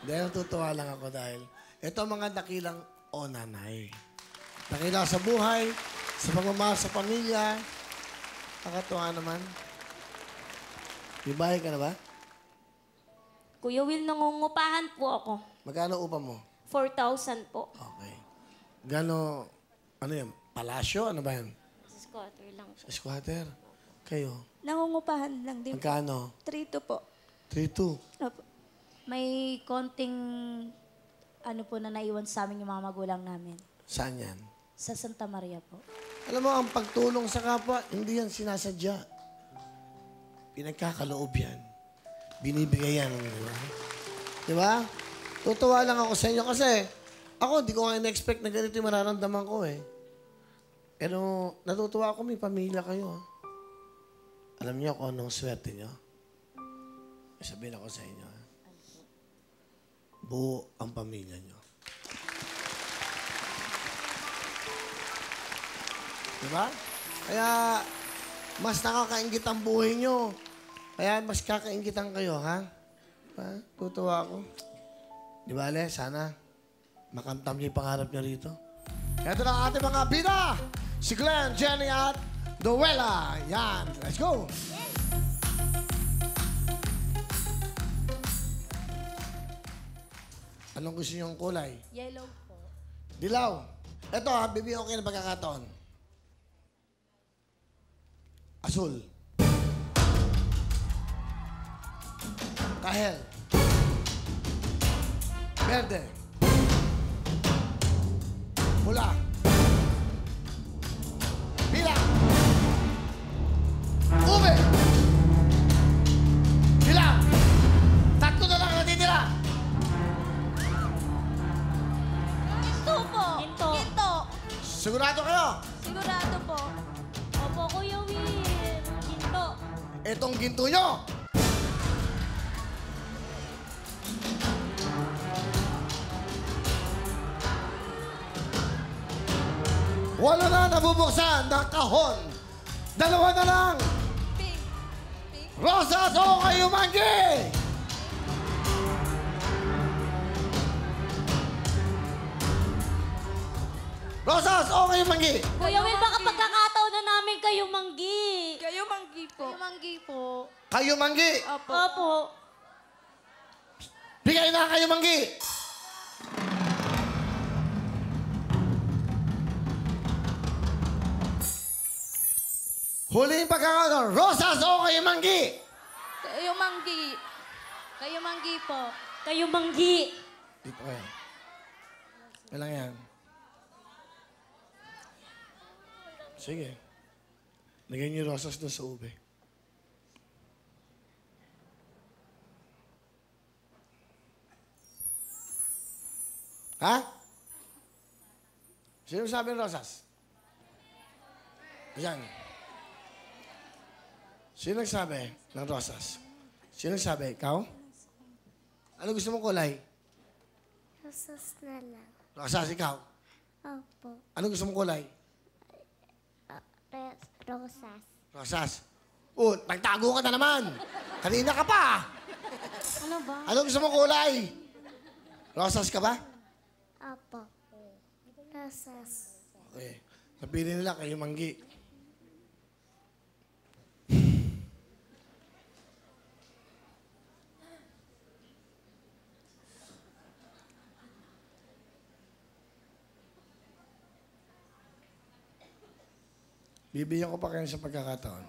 Dahil natutuwa lang ako dahil ito ang mga dakilang nanay. Dakila sa buhay, sa pagmamahal sa pamilya. Nakatuwa naman. May bahay ka na ba? Kuya Will, nangungupahan po ako. Magkano upa mo? 4,000 po. Okay. Gano, ano yan? Palasyo? Ano ba yan? Sa squatter lang po. Sa squatter? Kayo? Nangungupahan lang din po. Magkano? 3-2 po. 3-2. Opo. May konting ano po na naiwan sa amin yung mga magulang namin. Saan yan? Sa Santa Maria po. Alam mo, ang pagtulong sa kapwa, hindi yan sinasadya. Pinagkakaloob yan. Binibigay yan. Di ba? Di ba? Tutuwa lang ako sa inyo kasi ako, hindi ko nga in-expect na ganito yung mararamdaman ko eh. Pero natutuwa ako, may pamilya kayo. Alam niyo kung anong swerte niyo? Sabihin ako sa inyo. Buo ang pamilya niyo. Diba? Kaya, mas nakakaingit ang buhay nyo. Kaya, mas kakaingitan kayo, ha? Diba? Tutuwa ako. Di ba, Ale? Sana makamtam niyo yung pangarap niyo rito. Ito na ang ating mga bida. Si Glenn, Jenny, at Noella. Yan. Let's go. Anong gusto niyong kulay? Yellow po. Dilaw. Ito ha, bibigyan ko kayo ng pagkakataon. Asul. Kahel. Verde. Pula. Pila. Ube. Dilaw. Tatlo na lang ang natitira. Ginto po. Ginto. Ginto. Sigurado kayo? Sigurado po. Opo, Kuya Will. Ginto. Itong ginto nyo. Wala na nabubuksan ng kahon. Dalawa na lang. Pink. Pink. Rosas o kayo manggi! Rosas o kayo manggi! Kuya Will, baka pagkakataon na namin kayo manggi. Kayo manggi po. Manggi po. Kayo manggi! Opo. Opo. Bigay na kayo manggi! Huling pagkakataon. Rosas o kayo manggi! Kayo manggi. Kayo manggi po. Kayo manggi. Dito kayo. Kailang yan. Sige. Lagay niyo yung rosas doon sa ube. Ha? Sino sabi ng rosas? Ayan. Sino nagsabi ng rosas? Sino nagsabi? Ikaw? Ano gusto mong kulay? Rosas na lang. Rosas, ikaw? Opo. Ano gusto mong kulay? Rosas. Rosas. Oh, nagtago ka na naman. Kanina ka pa. Ano ba? Ano gusto mong kulay? Rosas ka ba? Opo. Rosas. Okay. Napili nila kayo manggi. Bibigyan ko pa kayo sa pagkakataon.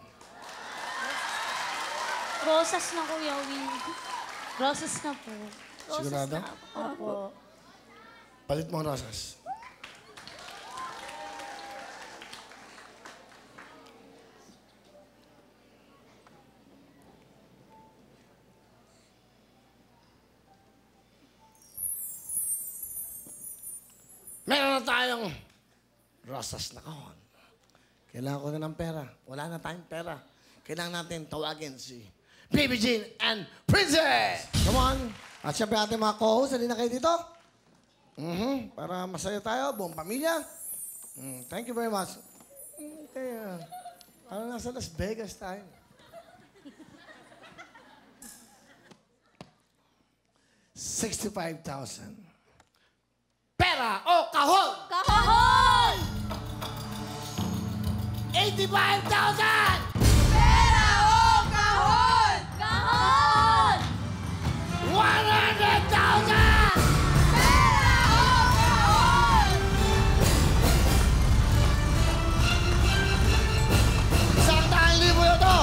Rosas na, Kuya Will. Roses na po. Sigurado? Opo. Palit mo ang rosas. Meron na tayong rosas na kahon. Kailangan ko na ng pera. Wala na tayong pera. Kailangan natin tawagin si Baby Jean and Princess! Come on! At syempre ating mga co-hosts, halina kayo dito. Para masaya tayo, buong pamilya. Thank you very much. Kaya, parang nasa Las Vegas tayo. 65,000. Pera o kahon! Kahon! 85,000! Pera o kahon! Kahon! 100,000! Pera o kahon! Isang daang libo na to!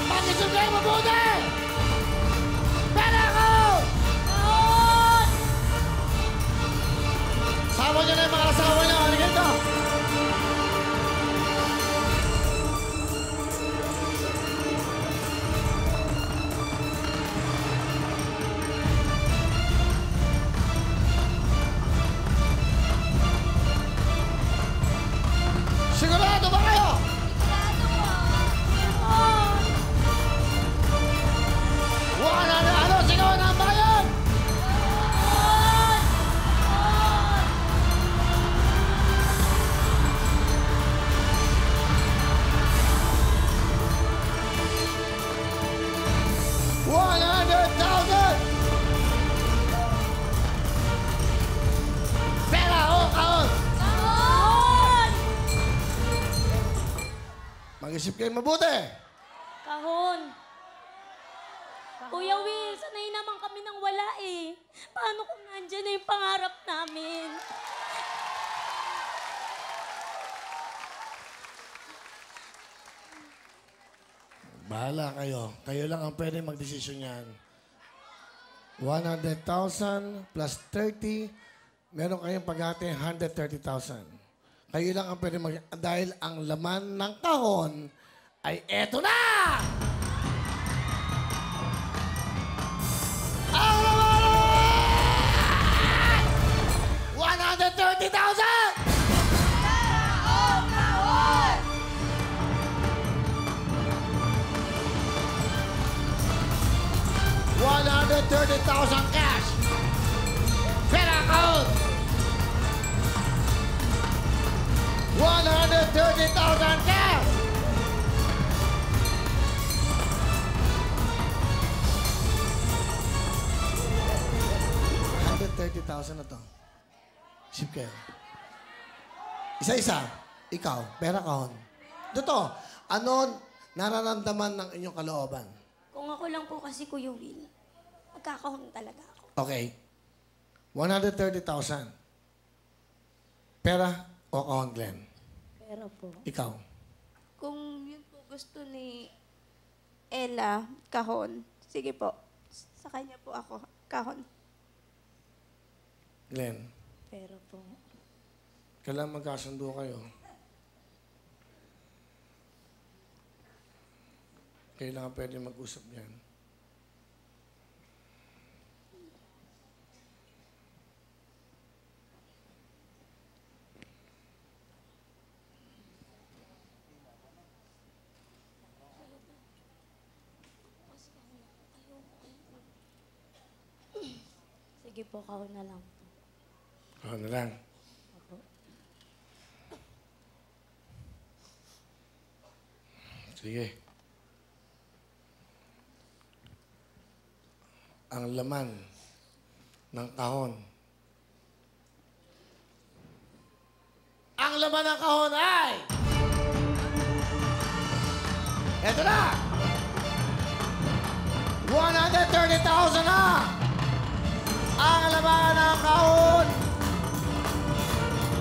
Pag-isip kayo mabuti! Pera ko! Kahon! Sama nyo na yung mga asawa nyo. Halika ito. Sigurado ba kayo? Sigurado po. Kahon! Wala na ano, sigaw ng bayan! Kahon! Kahon! Pera o kaon! Kahon! Mag-isip kayo mabuti. Kahon! Kuya Will, sanay naman kami nang wala eh. Paano kung nandyan na yung pangarap namin? Bahala kayo. Kayo lang ang pwede magdesisyon yan. 100,000 plus 30, meron kayong paghati 130,000. Kayo lang ang pwede dahil ang laman ng kahon ay eto na! Ang laman ay 130,000! Pera o kahon! 130,000 cash! Pera kahon! 130,000 cash! $130,000 na to. Isip kayo. Isa-isa. Ikaw, pera kahon. Dito, ano nararamdaman ng inyong kalooban? Kung ako lang po kasi Kuya Will, magkakahon talaga ako. Okay. 130,000. Pera o kahon, Glenn? Pero po, Ikaw. Kung yun po gusto ni Ella, kahon. Sige po. Sa kanya po ako, kahon. Glenn, pero po. kailangan magkasundo kayo. Kailangan pwede mag-usap yan. Sige po, kahon na lang po. Kahon na lang. Opo. Sige. Ang laman ng kahon. Ang laman ng kahon ay... Eto na! 130,000 na! Ang laman ng kahon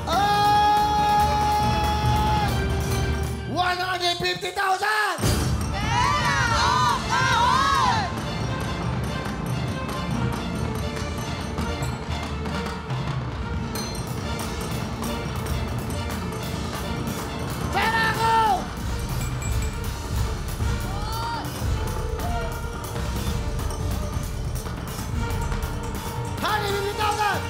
ay... 150,000! Pera o kahon! Pera ko! Honey, 50,000!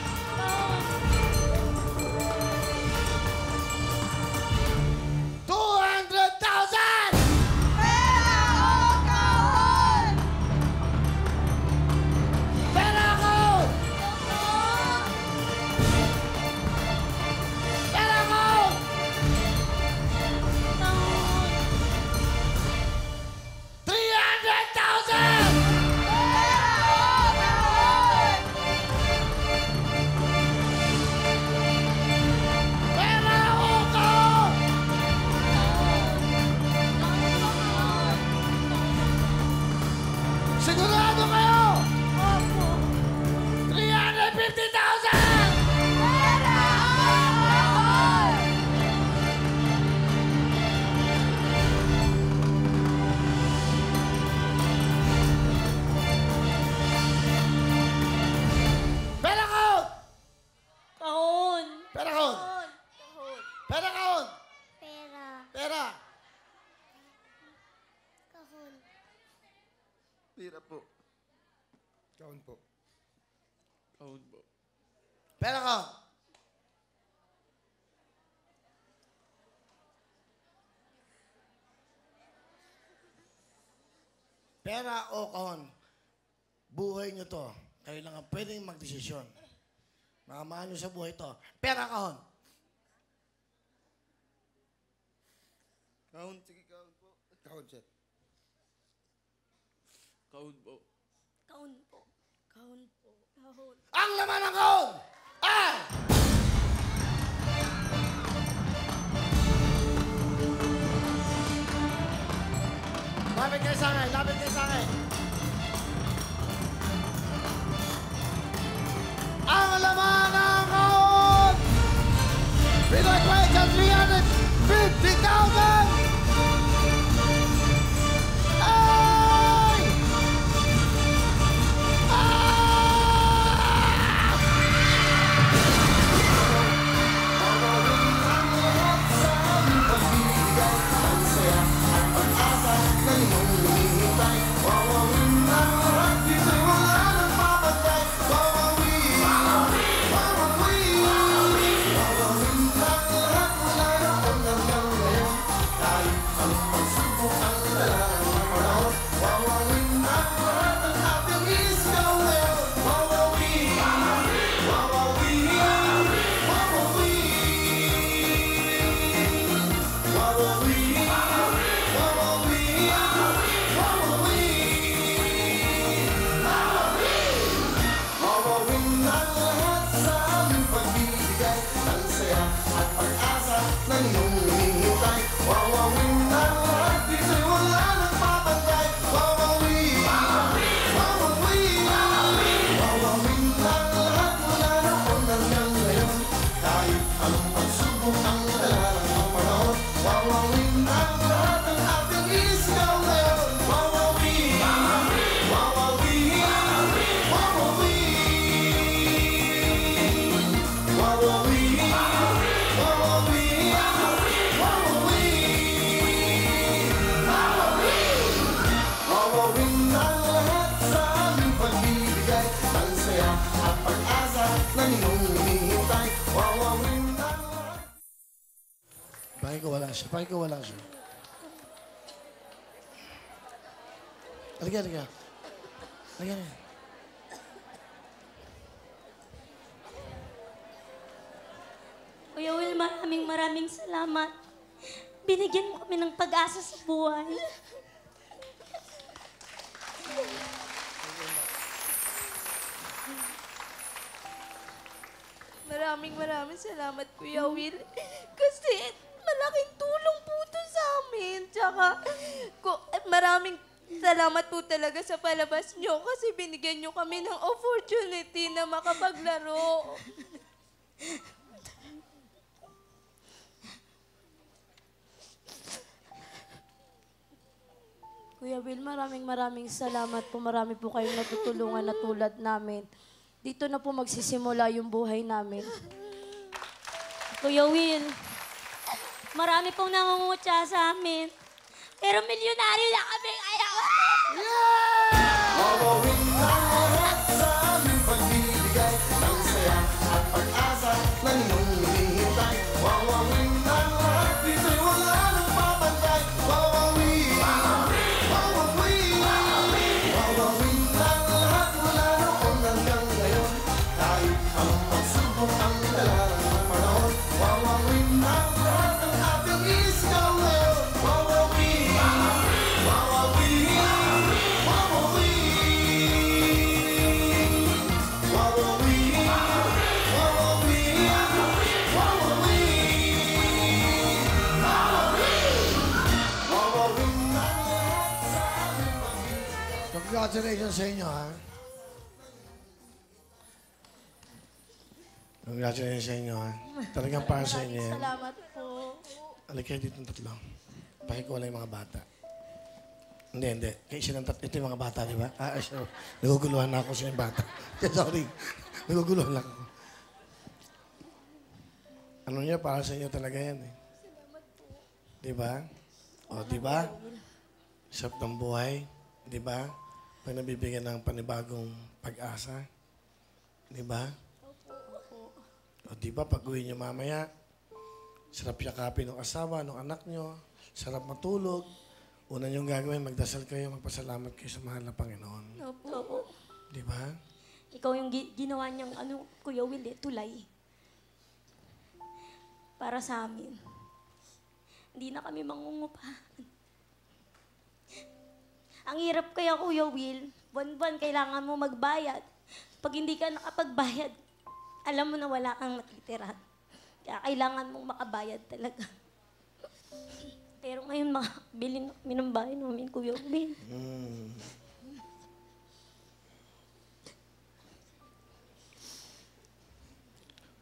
$200,000! po. Kahon po. Kahon po. Pera ko. Pera o kahon. Buhay nyo to. Kayo lang ang pwedeng magdesisyon. Makamahan nyo sa buhay to. Pera kahon. Kahon, sige, kahon po. Kahon, sir. Kahon po. Kaun po. Kaun po. Kaun. Ang laman ng kahon ay... Lapit kayo sa akin. Lapit kayo sa akin. Ang laman ng kahon! Pinoy Question 350,000! Ay! Bakit ko wala siya? Bakit ko wala siya? Halika, halika. Halika na. Kuya Will, maraming salamat. Binigyan mo kami ng pag-asa sa buhay. Maraming salamat, Kuya Will. Kasi malaking tulong po to sa amin. Tsaka, maraming salamat po talaga sa palabas nyo kasi binigyan nyo kami ng opportunity na makapaglaro. Kuya Will, maraming salamat po. Marami po kayong natutulungan na tulad namin. Dito na po magsisimula yung buhay namin. Kuya Will, marami pong nangungutya sa amin. Pero milyonaryo na kami ngayon. Congratulations sa inyo, ha? Congratulations sa inyo, ha? Talagang para sa inyo yan. Salamat po. Alay kayo dito ng tatlo. Pakikuha yung mga bata. Hindi. Kaya silang tatlo. Ito yung mga bata, di ba? Sure. Naguguluhan na ako sa yung bata. Sorry. Naguguluhan lang ako. Ano niya, para sa inyo talaga yan, eh. Di ba? O, di ba? Sarap ng buhay. Di ba? Pag nabibigyan ng panibagong pag-asa. Di ba? O di ba, pag uwi niyo mamaya, sarap yakapin ng asawa, ng anak niyo, sarap matulog. Una niyong gagawin, magdasal kayo, magpasalamat kayo sa mahal na Panginoon. Opo. Di ba? Ikaw yung ginawa niyang Kuya Will, tulay. Para sa amin. Hindi na kami mangungupahan. Ang hirap kaya, Kuya Will, buwan-buwan kailangan mo magbayad. Pag hindi ka nakapagbayad, alam mo na wala kang natitira. Kaya kailangan mong makabayad talaga. Pero ngayon, makakabili na kami ng bahay namin, Kuya Will.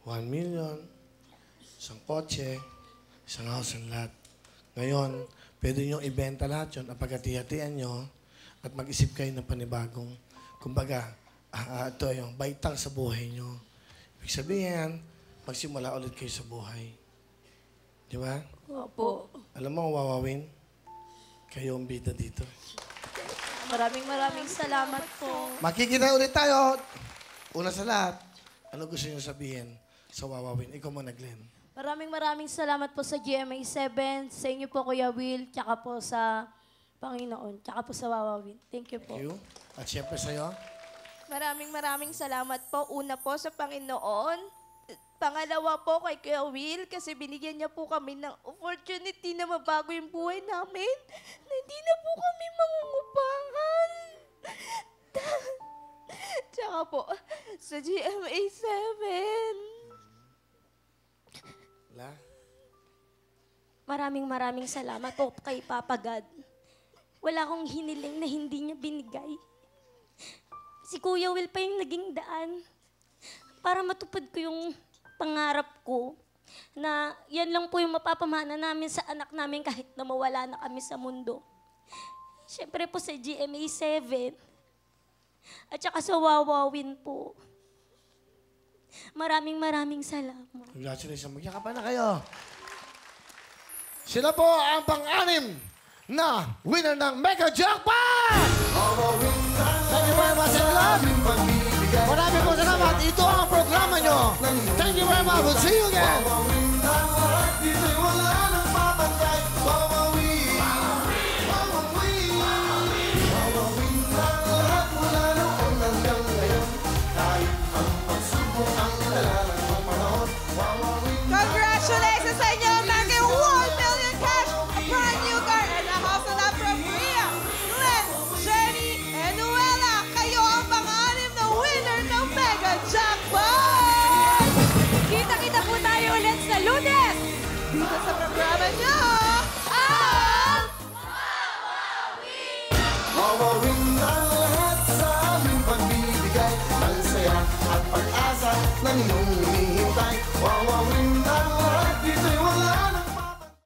1 million, isang kotse, isang house and lot. Ngayon, pwede nyo ibenta lahat yun at pagkatihatian nyo at mag-isip kayo ng panibagong. Kumbaga, ito yung baitang sa buhay nyo. Ibig sabihin, magsimula ulit kayo sa buhay. Di ba? Opo. Alam mo, wawawin, kayo ang bida dito. Maraming salamat po. Makikita ulit tayo. Una sa lahat, ano gusto nyo sabihin sa wawawin? Ikaw mo, Glenn. Maraming salamat po sa GMA7, sa inyo po, Kuya Will, tsaka po sa Panginoon, tsaka po sa Wawawin. Thank you po. Thank you. At siyempre sa'yo. Maraming salamat po. Una po sa Panginoon. Pangalawa po kay Kuya Will kasi binigyan niya po kami ng opportunity na mabago yung buhay namin na hindi na po kami mangungupahan. Tsaka po sa GMA7. La? Maraming salamat po kay Papa God. Wala akong hiniling na hindi niya binigay. Si Kuya Will pa yung naging daan para matupad ko yung pangarap ko na yan lang po yung mapapamana namin sa anak namin kahit na mawala na kami sa mundo. Siyempre po sa GMA7 at saka sa Wawawin po. Maraming salamat. Congratulations. Magyakapan na kayo. Sila po ang pang-anim na winner ng Mega Jackpot! Thank you very much, everyone. Maraming po salamat. Ito ang programa nyo. Thank you very much. We'll see you again. Congratulations sa inyo! Thank you! 1 million cash, a brand new car, and a house na from Rhea, Glenn, Jenny, and Noella. Kayo ang pang-anim na winner ng Mega Jackpot! Kita-kita po tayo ulit sa Lunes! Dito sa programa nyo, ang Wawawin ang lahat sa aming pagbibigay ng saya at pag-asa ng iyong